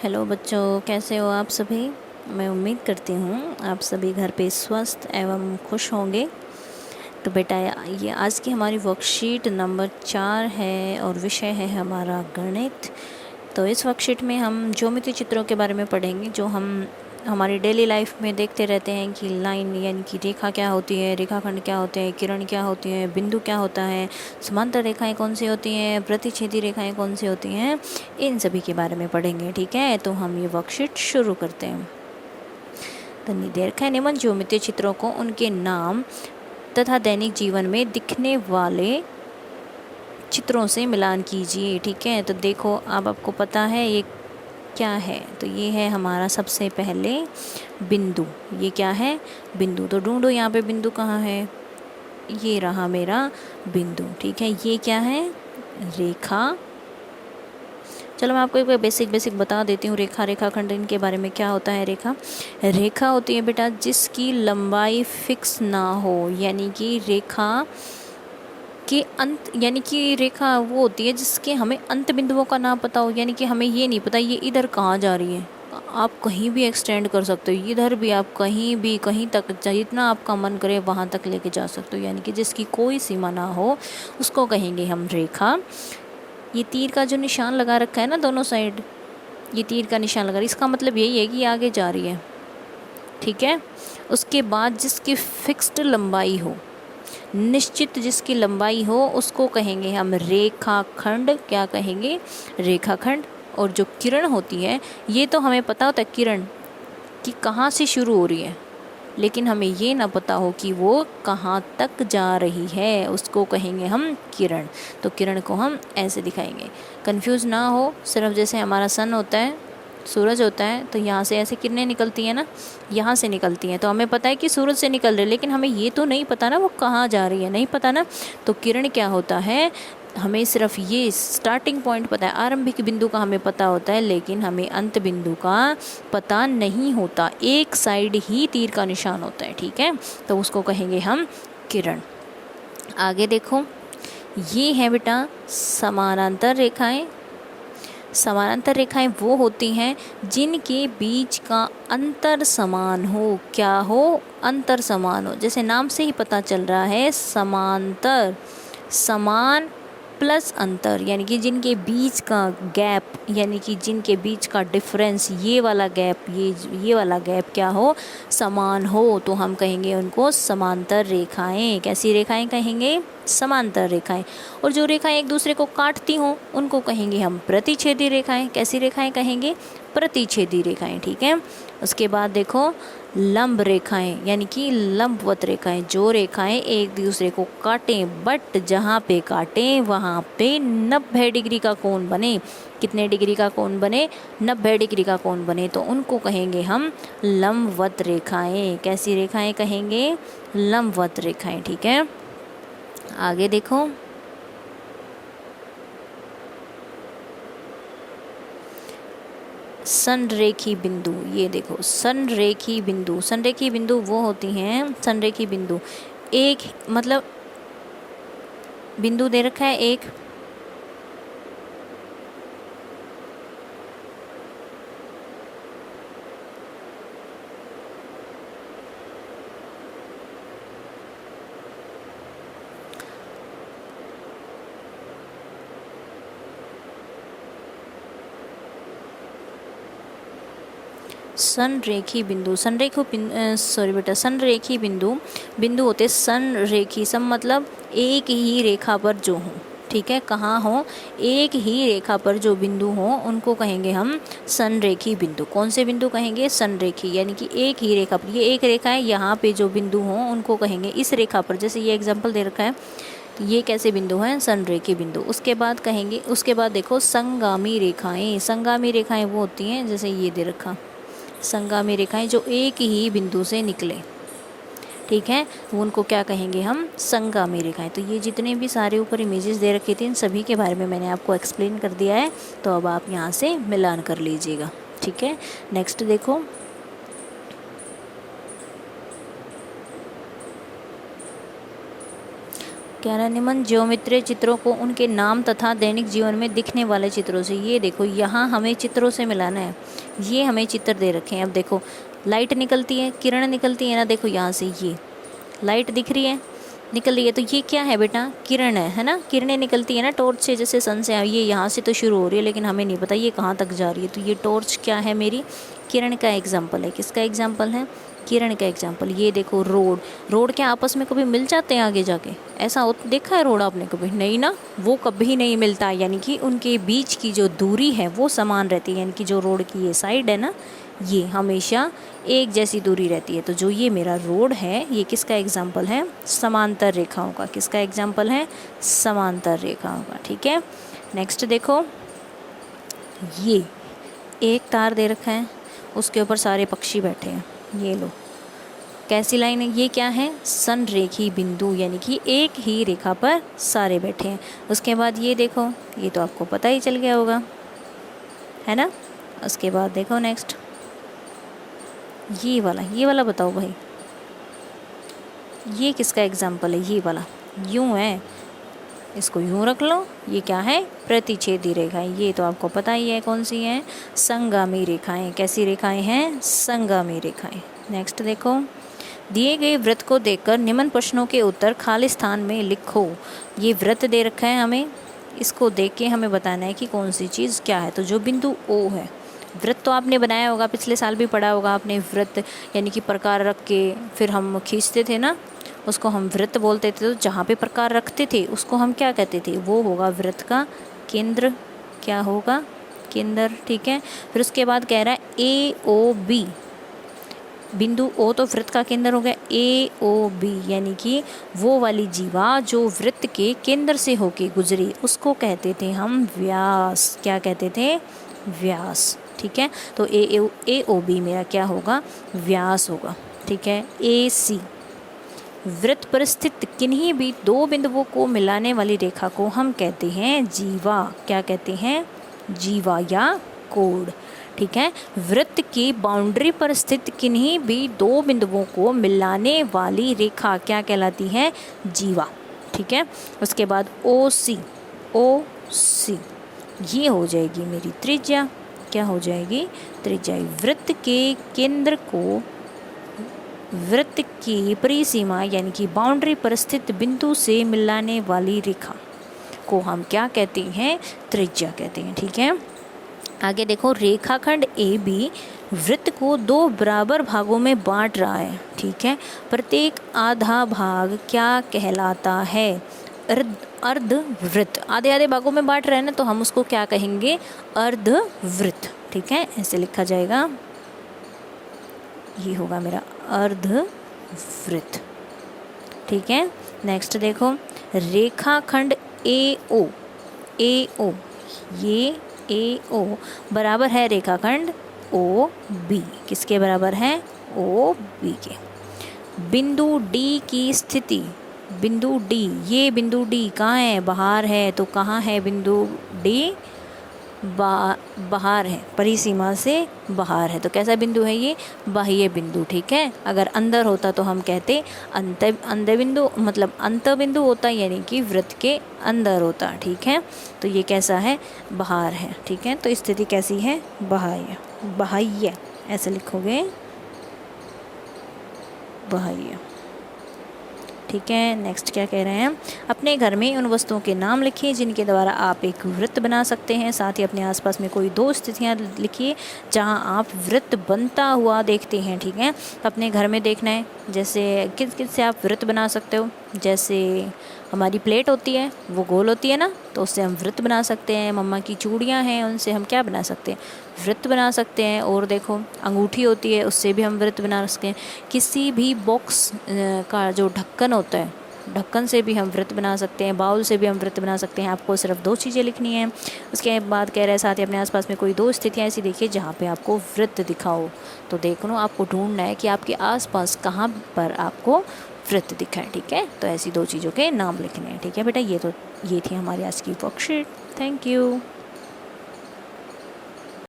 Hello बच्चों, कैसे हो आप सभी। मैं उम्मीद करती हूँ आप सभी घर पे स्वस्थ एवं खुश होंगे। तो बेटा, ये आज की हमारी वर्कशीट नंबर 4 है और विषय है हमारा गणित। तो इस वर्कशीट में हम ज्योमेट्री चित्रों के बारे में पढ़ेंगे जो हम हमारी डेली लाइफ में देखते रहते हैं कि लाइन यानी कि रेखा क्या होती है, रेखाखंड क्या होते हैं, किरण क्या होती है, बिंदु क्या होता है, समांतर रेखाएं कौन सी होती हैं, प्रतिच्छेदी रेखाएं कौन सी होती हैं, इन सभी के बारे में पढ़ेंगे। ठीक है, तो हम ये वर्कशीट शुरू करते हैं। तो रेखा निम्न ज्योमेट्री चित्रों को उनके नाम तथा दैनिक जीवन में दिखने वाले चित्रों से मिलान कीजिए। ठीक है, तो देखो अब आपको पता है ये क्या है। तो ये है हमारा सबसे पहले बिंदु। ये क्या है? बिंदु। तो ढूंढो यहाँ पे बिंदु कहाँ है। ये रहा मेरा बिंदु। ठीक है, ये क्या है? रेखा। चलो मैं आपको एक बेसिक बता देती हूँ। रेखाखंड इनके बारे में क्या होता है। रेखा होती है बेटा जिसकी लंबाई फिक्स ना हो, यानी कि रेखा कि अंत, यानी कि रेखा वो होती है जिसके हमें अंत बिंदुओं का ना पता हो। यानी कि हमें ये नहीं पता ये इधर कहाँ जा रही है। आप कहीं भी एक्सटेंड कर सकते हो, इधर भी आप कहीं तक जितना आपका मन करे वहाँ तक लेके जा सकते हो। यानी कि जिसकी कोई सीमा ना हो उसको कहेंगे हम रेखा। ये तीर का जो निशान लगा रखा है ना दोनों साइड, ये तीर का निशान लगा, इसका मतलब यही है कि आगे जा रही है। ठीक है, उसके बाद जिसकी फिक्स्ड लंबाई हो, निश्चित जिसकी लंबाई हो, उसको कहेंगे हम रेखाखंड। क्या कहेंगे? रेखाखंड। और जो किरण होती है, ये तो हमें पता होता है किरण कि कहाँ से शुरू हो रही है, लेकिन हमें ये ना पता हो कि वो कहाँ तक जा रही है, उसको कहेंगे हम किरण। तो किरण को हम ऐसे दिखाएंगे, कंफ्यूज ना हो। सिर्फ जैसे हमारा सन होता है, सूरज होता है, तो यहाँ से ऐसे किरणें निकलती हैं ना, यहाँ से निकलती हैं, तो हमें पता है कि सूरज से निकल रही है, लेकिन हमें ये तो नहीं पता ना वो कहाँ जा रही है, नहीं पता ना। तो किरण क्या होता है, हमें सिर्फ ये स्टार्टिंग पॉइंट पता है, आरंभिक बिंदु का हमें पता होता है, लेकिन हमें अंत बिंदु का पता नहीं होता। एक साइड ही तीर का निशान होता है। ठीक है, तो उसको कहेंगे हम किरण। आगे देखो, ये है बेटा समानांतर रेखाएं। समानांतर रेखाएं वो होती हैं जिनके बीच का अंतर समान हो। क्या हो? अंतर समान हो। जैसे नाम से ही पता चल रहा है, समांतर, समान प्लस अंतर, यानी कि जिनके बीच का गैप, यानी कि जिनके बीच का डिफरेंस, ये वाला गैप, ये वाला गैप क्या हो? समान हो। तो हम कहेंगे उनको समांतर रेखाएं। कैसी रेखाएं कहेंगे? समांतर रेखाएं। और जो रेखाएं एक दूसरे को काटती हों उनको कहेंगे हम प्रतिच्छेदी रेखाएं। कैसी रेखाएं कहेंगे? प्रतिच्छेदी रेखाएं। ठीक है, उसके बाद देखो लंब रेखाएं, यानी कि लंबवत रेखाएं। जो रेखाएं एक दूसरे को काटें, बट जहाँ पे काटें वहाँ पे 90 डिग्री का कोण बने। कितने डिग्री का कोण बने? 90 डिग्री का कोण बने, तो उनको कहेंगे हम लंबवत रेखाएं। कैसी रेखाएं कहेंगे? लंबवत रेखाएं। ठीक है, आगे देखो, संरेखी बिंदु। ये देखो संरेखी बिंदु। संरेखी बिंदु वो होती हैं, संरेखी बिंदु एक, मतलब बिंदु दे रखा है एक, संरेखी बिंदु। संरेखी बिंदु होते संरेखी। सम मतलब एक ही रेखा पर जो हो। ठीक है, कहाँ हो? एक ही रेखा पर जो बिंदु हो उनको कहेंगे हम संरेखी बिंदु। कौन से बिंदु कहेंगे? संरेखी, यानी कि एक ही रेखा पर, ये एक रेखा है, यहाँ पे जो बिंदु हो उनको कहेंगे इस रेखा पर। जैसे ये एग्जाम्पल दे रखा है, तो ये कैसे बिंदु हैं? संरेखी बिंदु। उसके बाद कहेंगे, उसके बाद देखो संगामी रेखाएं। संगामी रेखाएं वो होती हैं, जैसे ये दे रखा, संगामी रेखाएं जो एक ही बिंदु से निकले। ठीक है, तो उनको क्या कहेंगे हम? संगामी रेखाएं। तो ये जितने भी सारे ऊपर इमेजेस दे रखे थे इन सभी के बारे में मैंने आपको एक्सप्लेन कर दिया है, तो अब आप यहाँ से मिलान कर लीजिएगा। ठीक है, नेक्स्ट देखो, कह रहा है निम्न ज्योमेट्री चित्रों को उनके नाम तथा दैनिक जीवन में दिखने वाले चित्रों से। ये देखो यहाँ हमें चित्रों से मिलाना है। ये हमें चित्र दे रखे हैं। अब देखो लाइट निकलती है, किरण निकलती है ना, देखो यहाँ से ये लाइट दिख रही है, निकल रही है, तो ये क्या है बेटा, किरण है ना। किरणें निकलती है ना टॉर्च से, जैसे सन से। ये यहाँ से तो शुरू हो रही है लेकिन हमें नहीं पता ये कहाँ तक जा रही है। तो ये टॉर्च क्या है, मेरी किरण का एग्जाम्पल है। किसका एग्जाम्पल है, किरण का एग्जाम्पल। ये देखो रोड क्या आपस में कभी मिल जाते हैं आगे जाके, ऐसा देखा है रोड आपने कभी, नहीं ना, वो कभी नहीं मिलता। यानी कि उनके बीच की जो दूरी है वो समान रहती है। यानी कि जो रोड की ये साइड है ना, ये हमेशा एक जैसी दूरी रहती है। तो जो ये मेरा रोड है, ये किसका एग्जाम्पल है, समांतर रेखाओं का। किसका एग्जाम्पल है, समांतर रेखाओं का। ठीक है, नेक्स्ट देखो, ये एक तार दे रखा है, उसके ऊपर सारे पक्षी बैठे हैं। ये लो, कैसी लाइन है, ये क्या है, संरेखी बिंदु, यानी कि एक ही रेखा पर सारे बैठे हैं। उसके बाद ये देखो, ये तो आपको पता ही चल गया होगा, है ना। उसके बाद देखो नेक्स्ट, ये वाला बताओ भाई, ये किसका एग्जाम्पल है, ये वाला यूं है, इसको यूं रख लो। ये क्या है, प्रतिच्छेदी रेखाएं। ये तो आपको पता ही है कौन सी हैं, संगामी रेखाएं। कैसी रेखाएं हैं, संगामी रेखाएं। नेक्स्ट देखो, दिए गए वृत्त को देखकर निम्न प्रश्नों के उत्तर खाली स्थान में लिखो। ये वृत्त दे रखा है हमें, इसको देख के हमें बताना है कि कौन सी चीज़ क्या है। तो जो बिंदु ओ है, वृत्त तो आपने बनाया होगा, पिछले साल भी पढ़ा होगा आपने। वृत्त यानी कि प्रकार रख के फिर हम खींचते थे ना, उसको हम वृत्त बोलते थे। तो जहाँ पे प्रकार रखते थे उसको हम क्या कहते थे, वो होगा वृत्त का केंद्र। क्या होगा, केंद्र। ठीक है, फिर उसके बाद कह रहा है ए ओ बी, बिंदु ओ तो वृत्त का केंद्र हो गया। ए ओ बी यानी कि वो वाली जीवा जो वृत्त के केंद्र से होके गुजरी, उसको कहते थे हम व्यास। क्या कहते थे, व्यास। ठीक है, तो ए ओ बी मेरा क्या होगा, व्यास होगा। ठीक है, ए सी, वृत्त पर स्थित किन्हीं भी दो बिंदुओं को मिलाने वाली रेखा को हम कहते हैं जीवा। क्या कहते हैं, जीवा या कोड। ठीक है, वृत्त की बाउंड्री पर स्थित किन्हीं भी दो बिंदुओं को मिलाने वाली रेखा क्या कहलाती है, जीवा। ठीक है, उसके बाद ओ सी, ये हो जाएगी मेरी त्रिज्या। क्या हो जाएगी, त्रिज्या। वृत्त के केंद्र को वृत्त की परिसीमा यानी कि बाउंड्री पर स्थित बिंदु से मिलाने वाली रेखा को हम क्या कहते हैं, त्रिज्या कहते हैं। ठीक है, आगे देखो, रेखाखंड ए बी वृत्त को दो बराबर भागों में बांट रहा है। ठीक है, प्रत्येक आधा भाग क्या कहलाता है, अर्धवृत्त। आधे आधे भागों में बांट रहे हैं ना, तो हम उसको क्या कहेंगे, अर्धवृत्त। ठीक है, ऐसे लिखा जाएगा, ये होगा मेरा अर्धवृत्त। ठीक है, नेक्स्ट देखो, रेखाखंड ए ओ, ये ए ओ बराबर है रेखाखंड ओ बी। किसके बराबर है, ओ बी के। बिंदु डी की स्थिति, बिंदु डी, ये बिंदु डी कहाँ है, बाहर है। तो कहाँ है बिंदु डी, बाहर है, परिसीमा से बाहर है। तो कैसा बिंदु है ये, बाह्य बिंदु। ठीक है, अगर अंदर होता तो हम कहते अंत बिंदु, मतलब अंत बिंदु होता, यानी कि वृत्त के अंदर होता। ठीक है, तो ये कैसा है, बाहर है। ठीक है, तो स्थिति कैसी है, बाह्य, ऐसे लिखोगे, बाह्य। ठीक है, नेक्स्ट क्या कह रहे हैं, अपने घर में उन वस्तुओं के नाम लिखिए जिनके द्वारा आप एक वृत्त बना सकते हैं। साथ ही अपने आसपास में कोई दो स्थितियाँ लिखिए जहां आप वृत्त बनता हुआ देखते हैं। ठीक है, अपने घर में देखना है, जैसे किस से आप वृत्त बना सकते हो। जैसे हमारी प्लेट होती है, वो गोल होती है ना, तो उससे हम वृत्त बना सकते हैं। मम्मा की चूड़ियाँ हैं, उनसे हम क्या बना सकते हैं, वृत्त बना सकते हैं। और देखो, अंगूठी होती है, उससे भी हम वृत्त बना सकते हैं। किसी भी बॉक्स का जो ढक्कन होता है, ढक्कन से भी हम वृत्त बना सकते हैं। बाउल से भी हम वृत्त बना सकते हैं। आपको सिर्फ दो चीज़ें लिखनी है। उसके बाद कह रहे हैं, साथ ही अपने आसपास में कोई दो स्थितियाँ ऐसी देखिए जहाँ पे आपको वृत्त दिखाओ। तो देख लो, आपको ढूंढना है कि आपके आसपास कहाँ पर आपको वृत्त दिखाए। ठीक है, तो ऐसी दो चीज़ों के नाम लिखने हैं। ठीक है बेटा, ये थी हमारी आज की वर्कशीट। Thank you.